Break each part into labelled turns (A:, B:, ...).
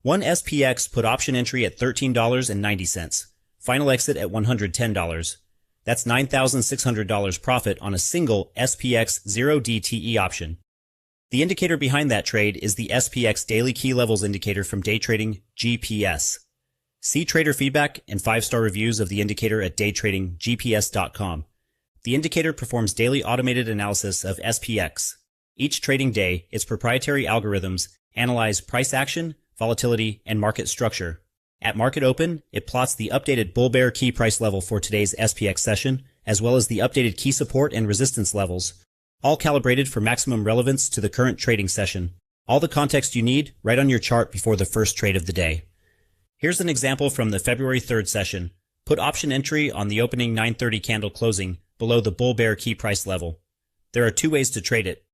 A: One SPX put option entry at $13.90. Final exit at $110. That's $9,600 profit on a single SPX 0DTE option. The indicator behind that trade is the SPX Daily Key Levels Indicator from day trading GPS. See trader feedback and 5-star reviews of the indicator at daytradinggps.com. The indicator performs daily automated analysis of SPX. Each trading day, its proprietary algorithms analyze price action, volatility, and market structure. At market open, it plots the updated bull-bear key price level for today's SPX session, as well as the updated key support and resistance levels, all calibrated for maximum relevance to the current trading session. All the context you need right on your chart before the first trade of the day. Here's an example from the February 3rd session. Put option entry on the opening 9:30 candle closing below the bull-bear key price level. There are two ways to trade it.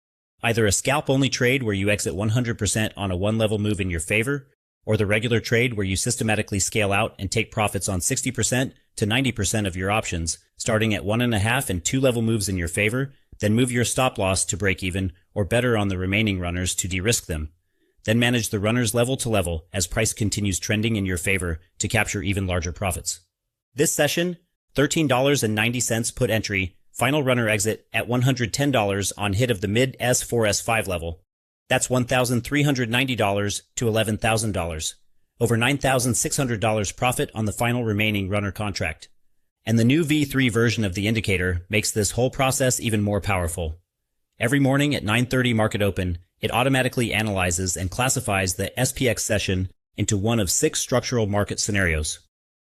A: Either a scalp-only trade where you exit 100% on a one-level move in your favor, or the regular trade where you systematically scale out and take profits on 60% to 90% of your options, starting at 1.5 and 2-level moves in your favor, then move your stop loss to break even or better on the remaining runners to de-risk them. Then manage the runners level to level as price continues trending in your favor to capture even larger profits. This session, $13.90 put entry, final runner exit at $110 on hit of the mid S4 S5 level. That's $1,390 to $11,000. Over $9,600 profit on the final remaining runner contract. And the new V3 version of the indicator makes this whole process even more powerful. Every morning at 9:30 market open, it automatically analyzes and classifies the SPX session into one of 6 structural market scenarios.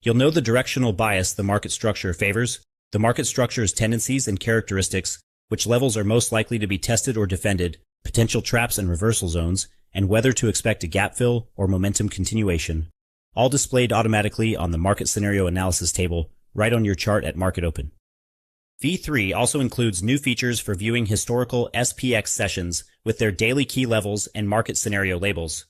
A: You'll know the directional bias the market structure favors, the market structure's tendencies and characteristics, which levels are most likely to be tested or defended, potential traps and reversal zones, and whether to expect a gap fill or momentum continuation. All displayed automatically on the market scenario analysis table right on your chart at market open. V3 also includes new features for viewing historical SPX sessions with their daily key levels and market scenario labels.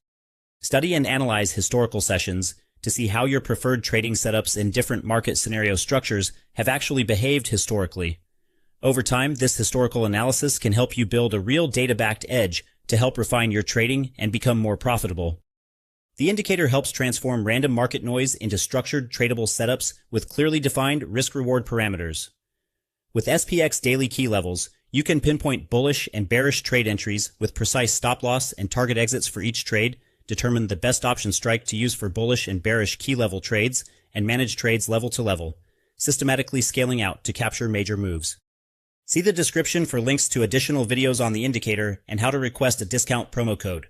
A: Study and analyze historical sessions to see how your preferred trading setups in different market scenario structures have actually behaved historically. Over time, this historical analysis can help you build a real data-backed edge to help refine your trading and become more profitable. The indicator helps transform random market noise into structured, tradable setups with clearly defined risk-reward parameters. With SPX daily key levels, you can pinpoint bullish and bearish trade entries with precise stop-loss and target exits for each trade, determine the best option strike to use for bullish and bearish key-level trades, and manage trades level to level, systematically scaling out to capture major moves. See the description for links to additional videos on the indicator and how to request a discount promo code.